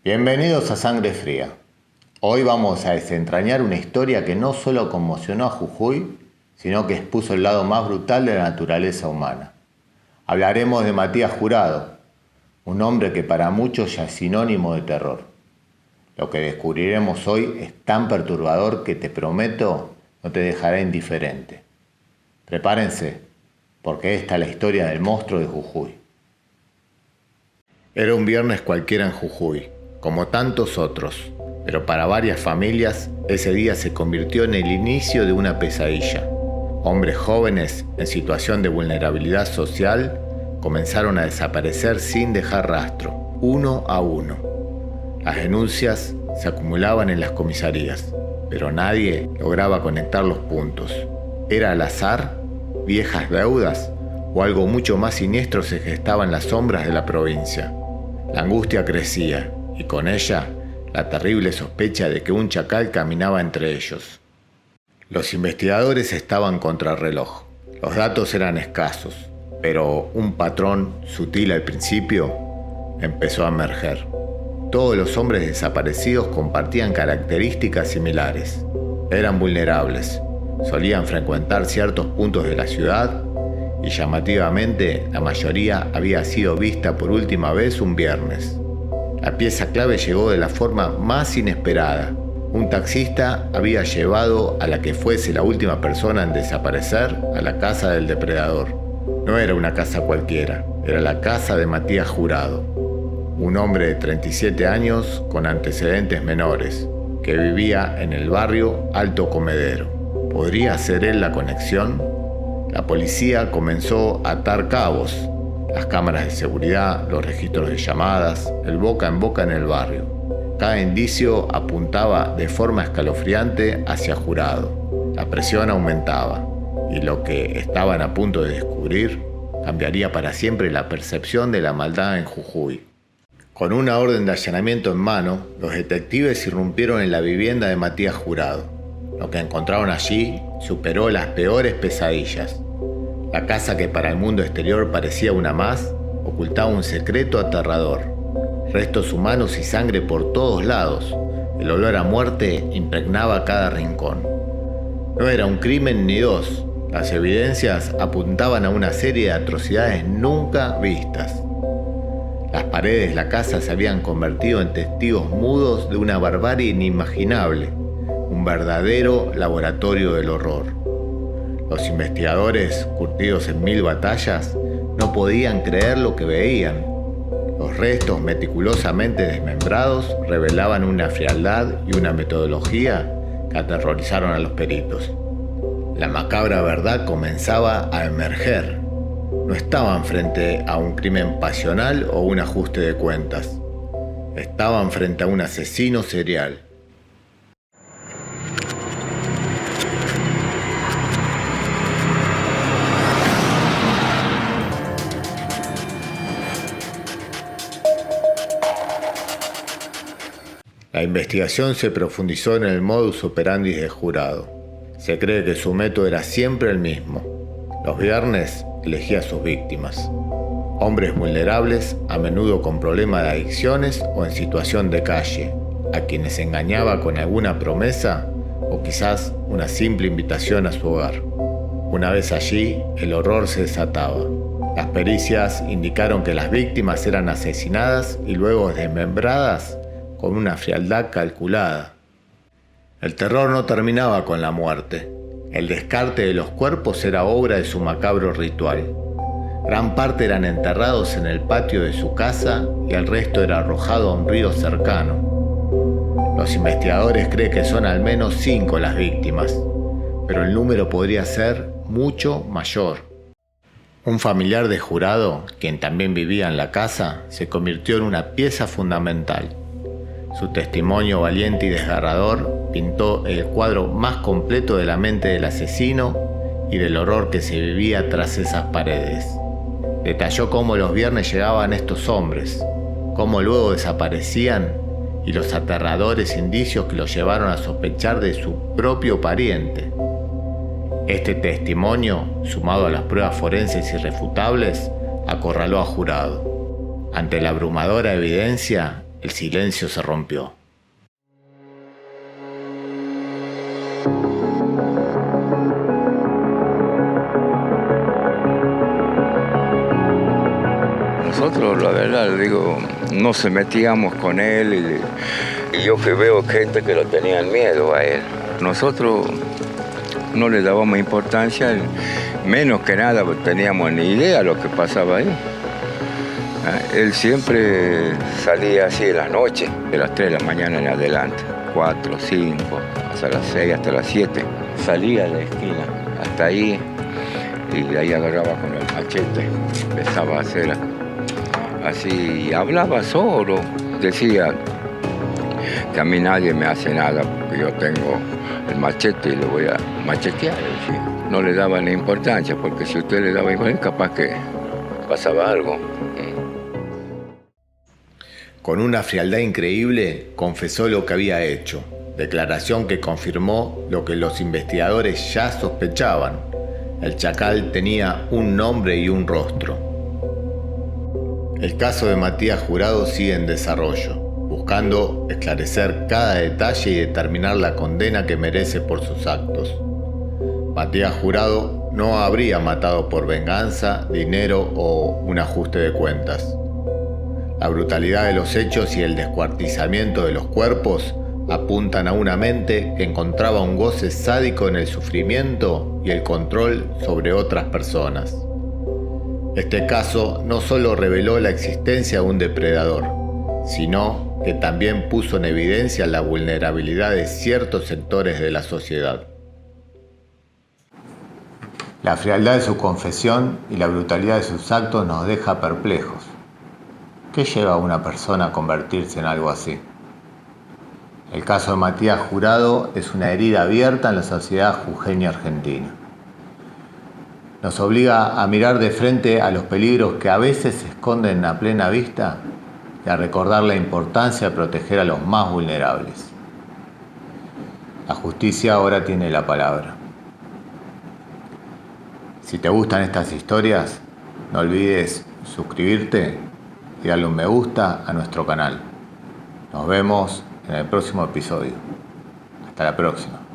Bienvenidos a Sangre Fría. Hoy vamos a desentrañar una historia que no solo conmocionó a Jujuy, sino que expuso el lado más brutal de la naturaleza humana. Hablaremos de Matías Jurado, un hombre que para muchos ya es sinónimo de terror. Lo que descubriremos hoy es tan perturbador que te prometo no te dejará indiferente. Prepárense, porque esta es la historia del monstruo de Jujuy. Era un viernes cualquiera en Jujuy, como tantos otros, pero para varias familias ese día se convirtió en el inicio de una pesadilla. Hombres jóvenes en situación de vulnerabilidad social comenzaron a desaparecer sin dejar rastro, uno a uno. Las denuncias se acumulaban en las comisarías, pero nadie lograba conectar los puntos. ¿Era al azar? ¿Viejas deudas? ¿O algo mucho más siniestro se gestaba en las sombras de la provincia? La angustia crecía, y con ella la terrible sospecha de que un chacal caminaba entre ellos. Los investigadores estaban contra el reloj. Los datos eran escasos, pero un patrón sutil al principio empezó a emerger. Todos los hombres desaparecidos compartían características similares. Eran vulnerables, solían frecuentar ciertos puntos de la ciudad y llamativamente la mayoría había sido vista por última vez un viernes. La pieza clave llegó de la forma más inesperada. Un taxista había llevado a la que fuese la última persona en desaparecer a la casa del depredador. No era una casa cualquiera, era la casa de Matías Jurado, un hombre de 37 años con antecedentes menores, que vivía en el barrio Alto Comedero. ¿Podría ser él la conexión? La policía comenzó a atar cabos. Las cámaras de seguridad, los registros de llamadas, el boca en boca en el barrio. Cada indicio apuntaba de forma escalofriante hacia Jurado. La presión aumentaba, y lo que estaban a punto de descubrir cambiaría para siempre la percepción de la maldad en Jujuy. Con una orden de allanamiento en mano, los detectives irrumpieron en la vivienda de Matías Jurado. Lo que encontraron allí superó las peores pesadillas. La casa, que para el mundo exterior parecía una más, ocultaba un secreto aterrador. Restos humanos y sangre por todos lados. El olor a muerte impregnaba cada rincón. No era un crimen ni dos. Las evidencias apuntaban a una serie de atrocidades nunca vistas. Las paredes de la casa se habían convertido en testigos mudos de una barbarie inimaginable, un verdadero laboratorio del horror. Los investigadores, curtidos en 1000 batallas, no podían creer lo que veían. Los restos meticulosamente desmembrados revelaban una frialdad y una metodología que aterrorizaron a los peritos. La macabra verdad comenzaba a emerger. No estaban frente a un crimen pasional o un ajuste de cuentas. Estaban frente a un asesino serial. La investigación se profundizó en el modus operandi de Jurado. Se cree que su método era siempre el mismo. Los viernes elegía a sus víctimas. Hombres vulnerables, a menudo con problemas de adicciones o en situación de calle, a quienes engañaba con alguna promesa o quizás una simple invitación a su hogar. Una vez allí, el horror se desataba. Las pericias indicaron que las víctimas eran asesinadas y luego desmembradas con una frialdad calculada. El terror no terminaba con la muerte. El descarte de los cuerpos era obra de su macabro ritual. Gran parte eran enterrados en el patio de su casa y el resto era arrojado a un río cercano. Los investigadores creen que son al menos 5 las víctimas, pero el número podría ser mucho mayor. Un familiar de Jurado, quien también vivía en la casa, se convirtió en una pieza fundamental. Su testimonio valiente y desgarrador pintó el cuadro más completo de la mente del asesino y del horror que se vivía tras esas paredes. Detalló cómo los viernes llegaban estos hombres, cómo luego desaparecían y los aterradores indicios que los llevaron a sospechar de su propio pariente. Este testimonio, sumado a las pruebas forenses irrefutables, acorraló a Jurado. Ante la abrumadora evidencia, el silencio se rompió. Nosotros, la verdad, digo, no se metíamos con él y yo que veo gente que lo tenían miedo a él. Nosotros no le dábamos importancia, menos que nada teníamos ni idea de lo que pasaba ahí. Él siempre salía así de la noche, de las 3 de la mañana en adelante, 4, 5, hasta las 6, hasta las 7. Salía de la esquina, hasta ahí, y de ahí agarraba con el machete, empezaba a hacer así, hablaba solo, decía que a mí nadie me hace nada porque yo tengo el machete y lo voy a machetear. Decía. No le daba ni importancia, porque si usted le daba importancia, capaz que pasaba algo. Con una frialdad increíble, confesó lo que había hecho, declaración que confirmó lo que los investigadores ya sospechaban. El chacal tenía un nombre y un rostro. El caso de Matías Jurado sigue en desarrollo, buscando esclarecer cada detalle y determinar la condena que merece por sus actos. Matías Jurado no habría matado por venganza, dinero o un ajuste de cuentas. La brutalidad de los hechos y el descuartizamiento de los cuerpos apuntan a una mente que encontraba un goce sádico en el sufrimiento y el control sobre otras personas. Este caso no solo reveló la existencia de un depredador, sino que también puso en evidencia la vulnerabilidad de ciertos sectores de la sociedad. La frialdad de su confesión y la brutalidad de sus actos nos deja perplejos. ¿Qué lleva a una persona a convertirse en algo así? El caso de Matías Jurado es una herida abierta en la sociedad jujeña argentina. Nos obliga a mirar de frente a los peligros que a veces se esconden a plena vista y a recordar la importancia de proteger a los más vulnerables. La justicia ahora tiene la palabra. Si te gustan estas historias, no olvides suscribirte y darle un me gusta a nuestro canal. Nos vemos en el próximo episodio. Hasta la próxima.